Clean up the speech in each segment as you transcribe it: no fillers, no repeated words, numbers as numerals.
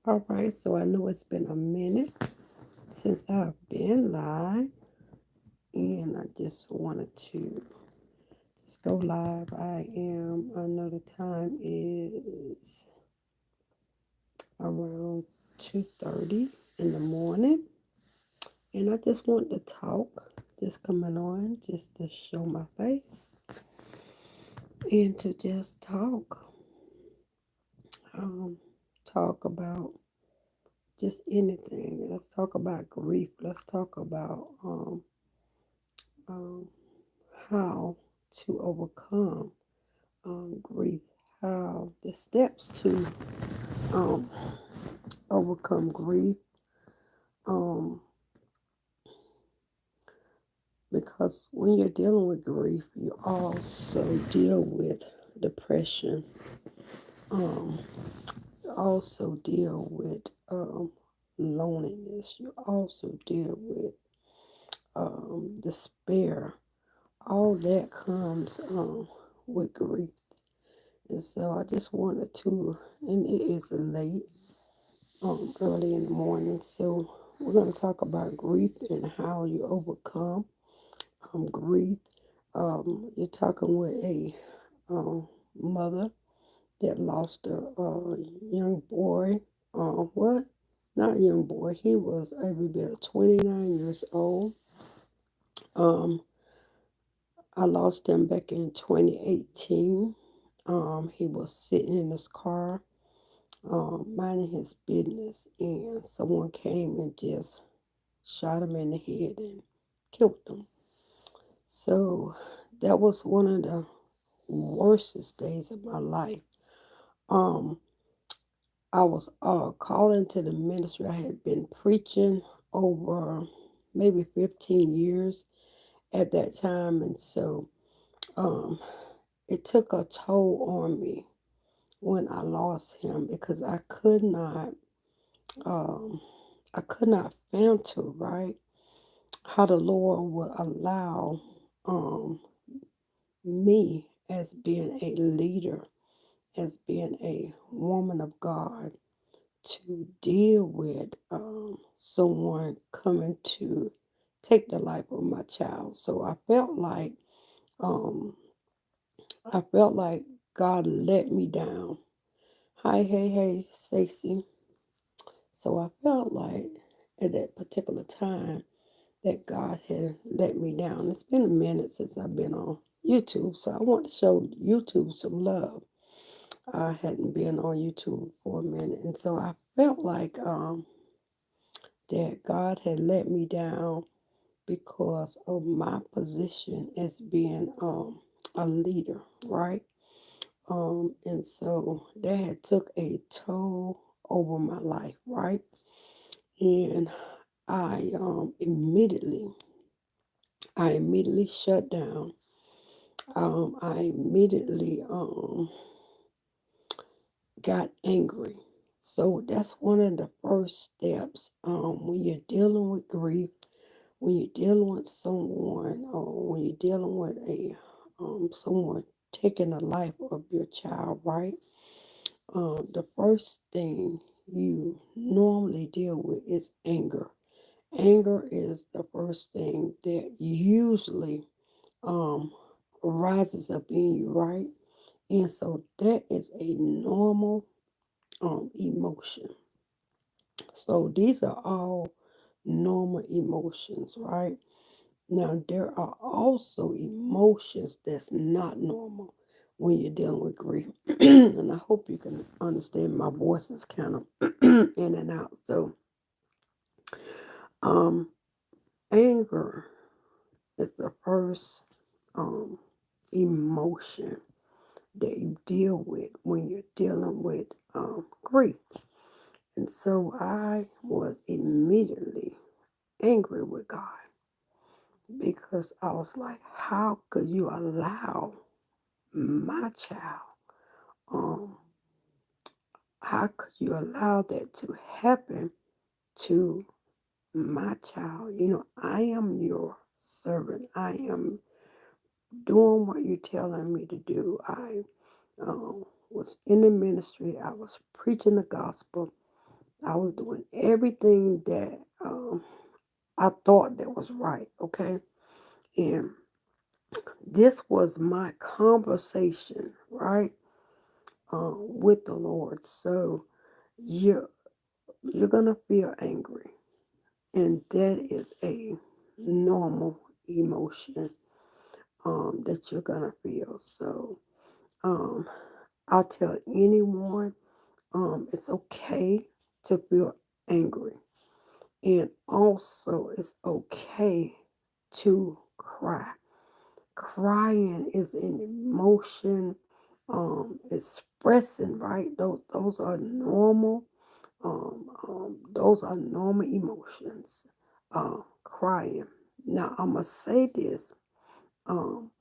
All right, so I know it's been a minute since I've been live, and I just wanted to just go live. I know the time is around 2:30 in the morning, and I just want to talk, just coming on, just to show my face and to just um, talk about just anything. Let's talk about grief. Let's talk about um, how to overcome grief, how the steps to um, overcome grief, um, because when you're dealing with grief, you also deal with depression, um, you also deal with loneliness, you also deal with despair. All that comes with grief. And so I just wanted to, and it is late, early in the morning. So we're going to talk about grief and how you overcome grief. You're talking with a mother that lost a young boy. What? Not young boy. He was every bit of 29 years old. Um, I lost him back in 2018. He was sitting in his car, minding his business, and someone came and just shot him in the head and killed him. So that was one of the worstest days of my life. Um, I was called into the ministry. I had been preaching over maybe 15 years at that time, and so um, it took a toll on me when I lost him because um, I could not fathom, right, how the Lord would allow um, me as being a leader, as being a woman of God, to deal with someone coming to take the life of my child. So um, I felt like God let me down. Hi, hey, hey, Stacy. So I felt like at that particular time that God had let me down. It's been a minute since I've been on YouTube, so I want to show YouTube some love. I hadn't been on YouTube for a minute, and so I felt like that God had let me down because of my position as being a leader, right? And so that had took a toll over my life, right? And I immediately shut down. I immediately got angry. So that's one of the first steps when you're dealing with grief, when you're dealing with someone, or when you're dealing with a someone taking the life of your child, right? The first thing you normally deal with is anger. Anger is the first thing that usually um, rises up in you, right? And so that is a normal emotion. So these are all normal emotions, right? Now, there are also emotions that's not normal when you're dealing with grief. And I hope you can understand my voice is kind of in and out. So, um, anger is the first um, emotion that you deal with when you're dealing with grief. And so I was immediately angry with God because I was like, how could you allow my child? Um, how could you allow that to happen to my child? You know, I am your servant. I am doing what you're telling me to do. I was in the ministry. I was preaching the gospel. I was doing everything that I thought that was right, okay? And this was my conversation, right, with the Lord. So you're you're gonna feel angry, and that is a normal emotion that you're gonna feel. So um, I'll tell anyone it's okay to feel angry, and also it's okay to cry. Crying is an emotion, expressing, right? Those are normal. Those are normal emotions. Crying. Now I'm gonna say this. Um,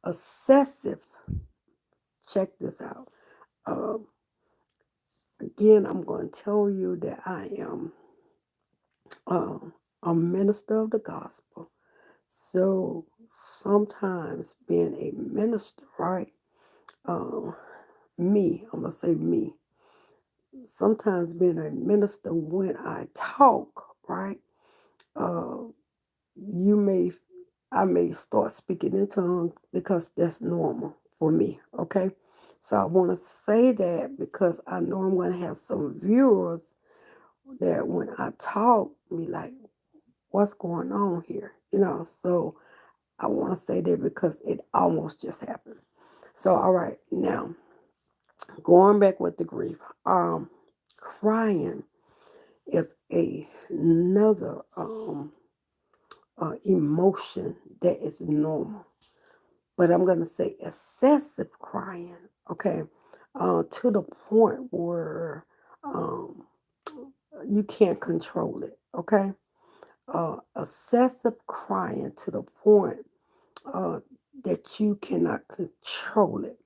Excessive. Check this out. Um, Again, I'm going to tell you that I am um, a minister of the gospel. So sometimes being a minister, right? Um, I'm gonna say me. Sometimes being a minister, when I talk, right? Uh, you may, I may start speaking in tongues because that's normal for me. Okay, so I want to say that because I know I'm going to have some viewers that when I talk, be like, "What's going on here?" So I want to say that because it almost just happened. So all right, now going back with the grief, crying is another emotion that is normal. But I'm going to say excessive crying, okay, to the point where um, you can't control it, okay? Excessive crying to the point uh, that you cannot control it.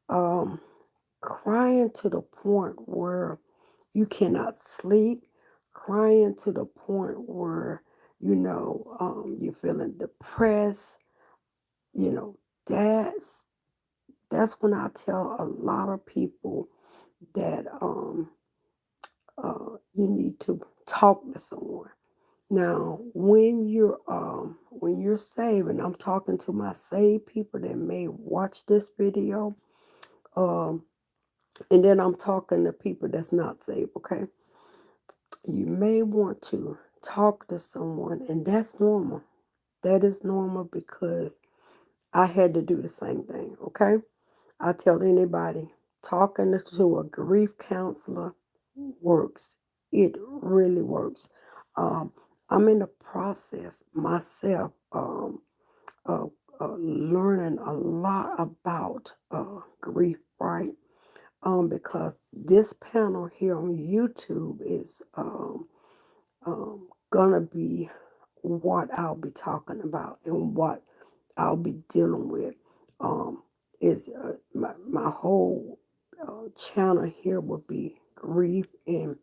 Um, Crying to the point where you cannot sleep, crying to the point where you're feeling depressed. You know, that's that's when I tell a lot of people that you need to talk to someone. Now, when you're saved, and I'm talking to my saved people that may watch this video, um, and then I'm talking to people that's not saved. Okay, you may want to talk to someone, and that's normal. That is normal because I had to do the same thing. Okay, I tell anybody talking to a grief counselor works. It really works. Um, I'm in the process myself of learning a lot about grief, right? Because this panel here on YouTube is gonna be what I'll be talking about and what I'll be dealing with. Is my whole channel here will be grief and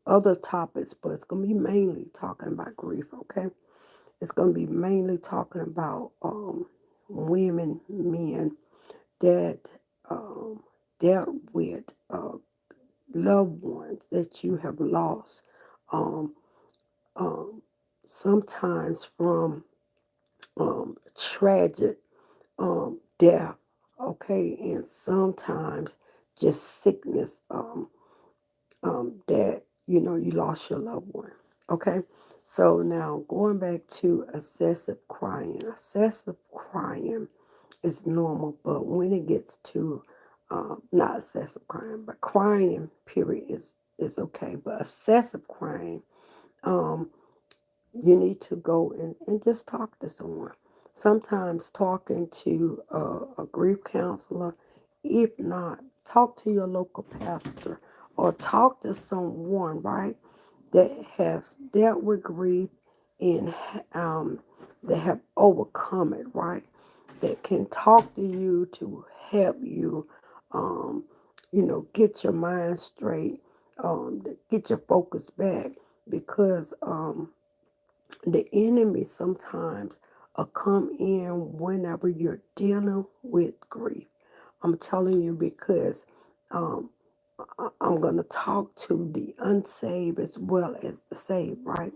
other topics, but it's gonna be mainly talking about grief. Okay, it's gonna be mainly talking about women, men that um, dealt with loved ones that you have lost. Um, um, Sometimes from tragic death, okay, and sometimes just sickness that you lost your loved one, okay. So now going back to excessive crying. Excessive crying is normal, but when it gets to not excessive crying, but crying period is okay, but excessive crying, um, you need to go and just talk to someone. Sometimes talking to a grief counselor, if not, talk to your local pastor or talk to someone, right, that has dealt with grief and that have overcome it, right, that can talk to you to help you, um, get your mind straight, get your focus back because the enemy sometimes come in whenever you're dealing with grief. I'm telling you because um, I'm going to talk to the unsaved as well as the saved, right?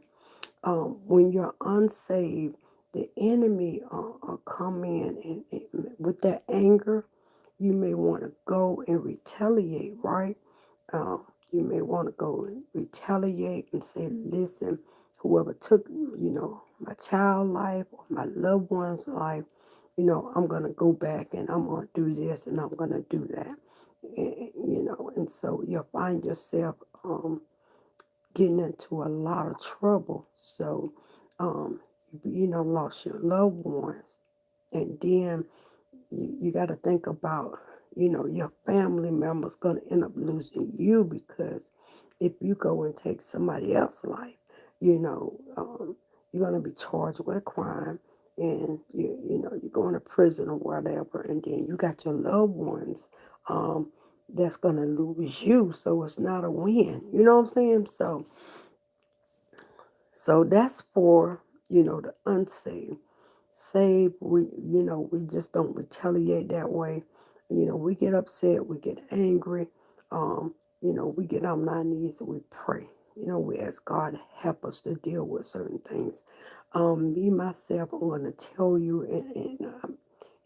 When you're unsaved, the enemy come in and with that anger, you may want to go and retaliate, right? You may want to go and retaliate and say, listen, whoever took, my child life or my loved one's life, I'm going to go back and I'm going to do this and I'm going to do that. And so you'll find yourself getting into a lot of trouble. So, lost your loved ones. And then you got to think about, your family members going to end up losing you because if you go and take somebody else's life, you're going to be charged with a crime and you're going to prison or whatever. And then you got your loved ones that's going to lose you. So it's not a win. You know what I'm saying? So that's for, the unsaved. Saved, we just don't retaliate that way. We get upset, we get angry, we get on our knees and we pray. We ask God to help us to deal with certain things. Me, myself, I'm going to tell you,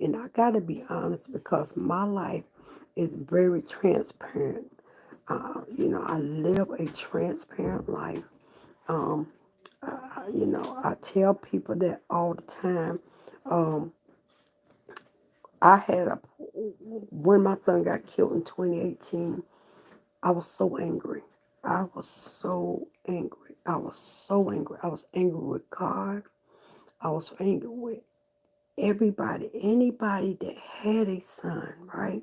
and I got to be honest because my life is very transparent. I live a transparent life. Um, I tell people that all the time. Um, I had a when my son got killed in 2018. I was so angry. I was so angry. I was so angry. I was angry with God. I was angry with everybody, anybody that had a son, right?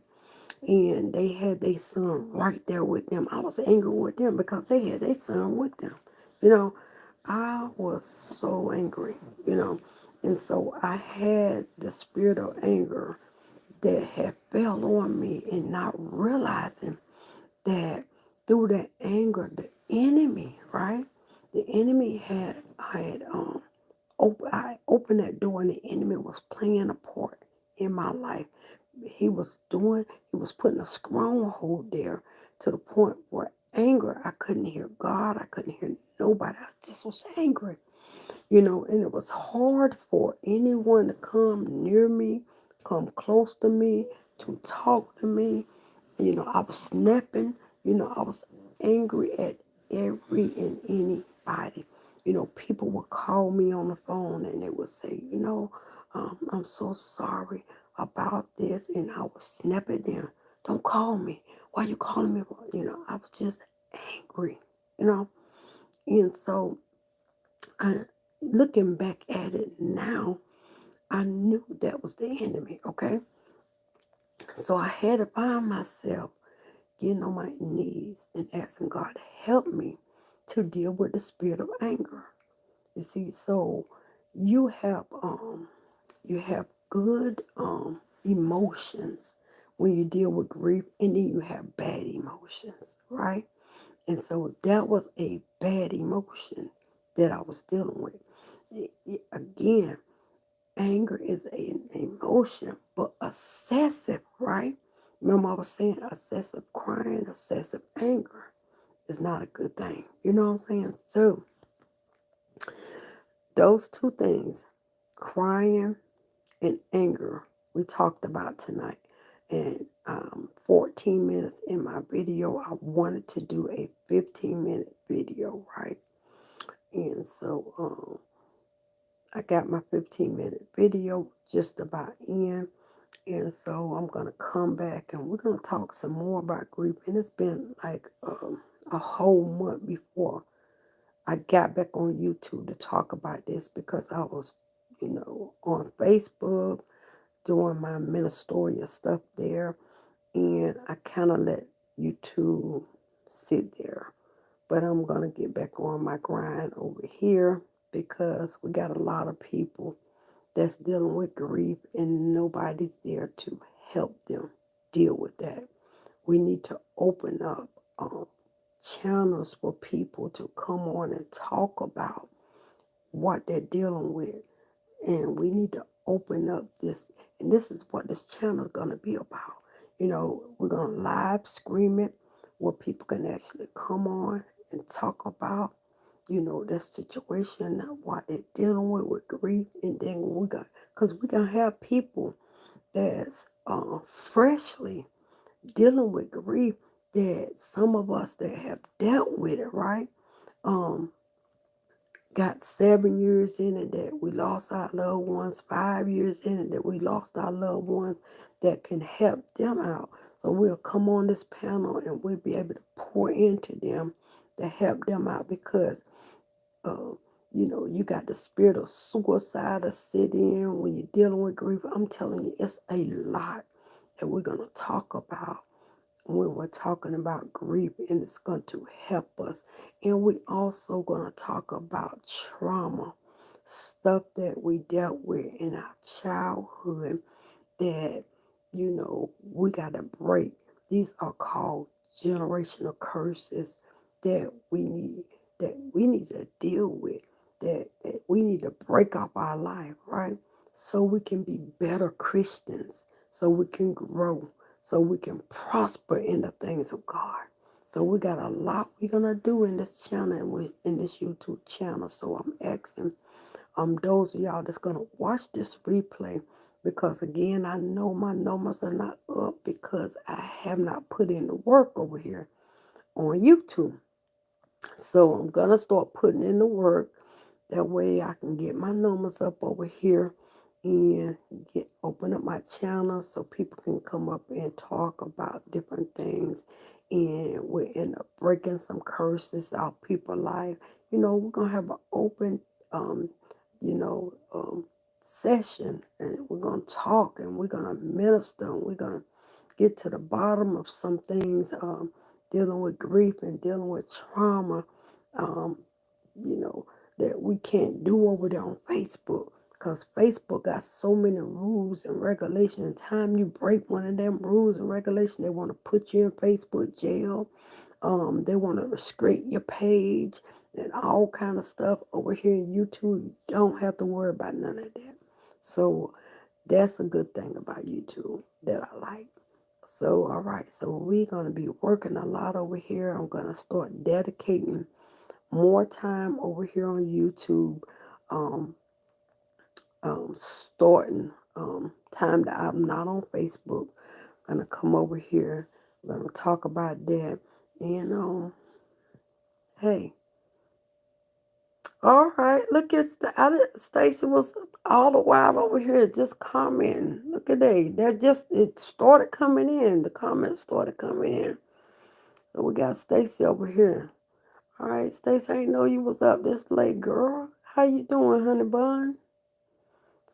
And they had their son right there with them. I was angry with them because they had their son with them. You know, I was so angry, And so I had the spirit of anger that had fell on me and not realizing that through that anger, the enemy, right? The enemy I opened that door and the enemy was playing a part in my life. He was putting a stronghold there to the point where anger, I couldn't hear God, I couldn't hear nobody. I just was angry, and it was hard for anyone to come near me, come close to me, to talk to me. I was snapping, I was angry at every and anybody. People would call me on the phone and they would say, I'm so sorry about this. And I would snap at them. Don't call me. Why you calling me? I was just angry, you know. And so I, looking back at it now, I knew that was the enemy, okay? So I had to find myself getting on my knees and asking God to help me to deal with the spirit of anger. You see, so you have you have good emotions when you deal with grief, and then you have bad emotions, right? And so that was a bad emotion that I was dealing with. Again, anger is an emotion, but excessive, right? Remember, I was saying excessive crying, excessive anger is not a good thing. You know what I'm saying? So, those two things, crying and anger, we talked about tonight. And 14 minutes in my video, I wanted to do a 15-minute video, right? And so I got my 15-minute video just about in. And so I'm going to come back and we're going to talk some more about grief. And it's been like a whole month before I got back on YouTube to talk about this because I was, on Facebook doing my ministerial stuff there. And I kind of let YouTube sit there. But I'm going to get back on my grind over here because we got a lot of people that's dealing with grief and nobody's there to help them deal with that. We need to open up channels for people to come on and talk about what they're dealing with. And we need to open up this, and this is what this channel is going to be about. We're going to live stream it. where people can actually come on and talk about, their situation, what they're dealing with grief. And then because we're going to have people that's freshly dealing with grief, that some of us that have dealt with it, right? Um, got 7 years in it that we lost our loved ones, 5 years in it that we lost our loved ones, that can help them out. So we'll come on this panel and we'll be able to pour into them to help them out, because uh, you got the spirit of suicide to sit in when you're dealing with grief. I'm telling you, it's a lot that we're going to talk about when we're talking about grief, and it's going to help us. And we also going to talk about trauma, stuff that we dealt with in our childhood that, we got to break. These are called generational curses that we need to deal with, that we need to break up our life, right? So we can be better Christians, so we can grow, so we can prosper in the things of God. So we got a lot we're gonna do in this channel and in this YouTube channel. So I'm asking those of y'all that's gonna watch this replay, because again, I know my numbers are not up because I have not put in the work over here on YouTube. So I'm gonna start putting in the work. That way I can get my numbers up over here and open up my channel so people can come up and talk about different things. And we end up breaking some curses out people's life. We're gonna have an open you know, session, and we're gonna talk, and we're gonna minister, and we're gonna get to the bottom of some things, dealing with grief and dealing with trauma, um, you know, that we can't do over there on Facebook. Because Facebook got so many rules and regulations. Time you break one of them rules and regulations, they want to put you in Facebook jail. They want to restrict your page and all kind of stuff. Over here in YouTube, you don't have to worry about none of that. So that's a good thing about YouTube that I like. So, all right. So we're going to be working a lot over here. I'm going to start dedicating more time over here on YouTube, um, starting time that I'm not on Facebook. I'm gonna come over here. I'm gonna talk about that. And hey, all right. Look at Stacy was all the while over here just commenting. Look at it started coming in. The comments started coming in. So we got Stacy over here. All right, Stacey, I didn't know you was up this late, girl. How you doing, honey bun?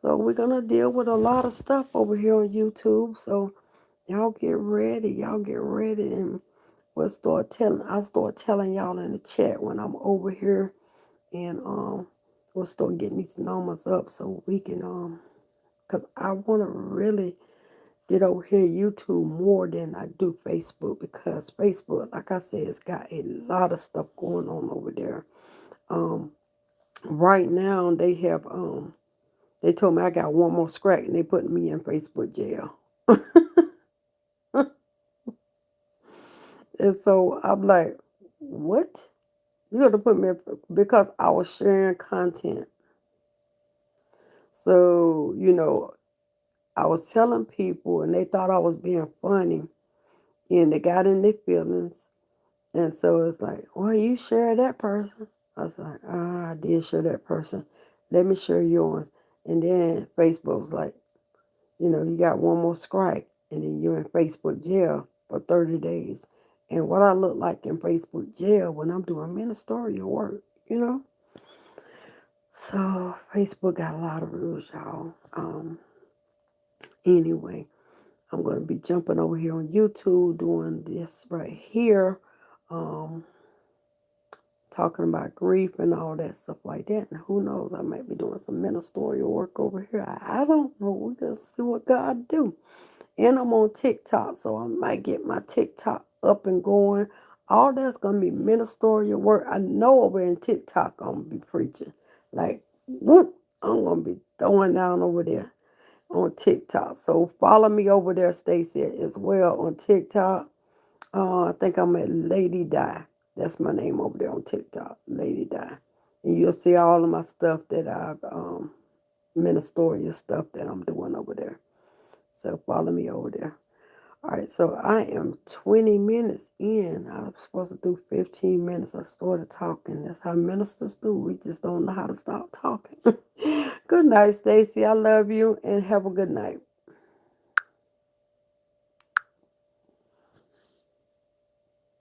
So we're gonna deal with a lot of stuff over here on YouTube. So y'all get ready. Y'all get ready, and I'll start telling y'all in the chat when I'm over here, and we'll start getting these numbers up so we can cause I wanna really get over here YouTube more than I do Facebook, because Facebook, like I said, it's got a lot of stuff going on over there. Um, right now they told me I got one more scratch and they putting me in Facebook jail. And so I'm like, what? You got to put me in, because I was sharing content. So, I was telling people and they thought I was being funny, and they got in their feelings. And so it's like, well, you share that person. I was like, I did share that person. Let me share yours. And then Facebook was like, you got one more strike, and then you're in Facebook jail for 30 days. And what I look like in Facebook jail when I'm doing ministerial work, you know? So Facebook got a lot of rules, y'all. Anyway, I'm going to be jumping over here on YouTube doing this right here. Um, talking about grief and all that stuff like that. And who knows, I might be doing some ministerial work over here. I don't know. We just see what God do. And I'm on TikTok, so I might get my TikTok up and going. All that's going to be ministerial work. I know over in TikTok I'm going to be preaching. Like, whoop, I'm going to be throwing down over there on TikTok. So follow me over there, Stacey, as well on TikTok. I think I'm at Lady Di. That's my name over there on TikTok, Lady Di. And you'll see all of my stuff that I've, ministerial stuff that I'm doing over there. So follow me over there. All right, so I am 20 minutes in. I was supposed to do 15 minutes. I started talking. That's how ministers do. We just don't know how to stop talking. Good night, Stacy. I love you, and have a good night.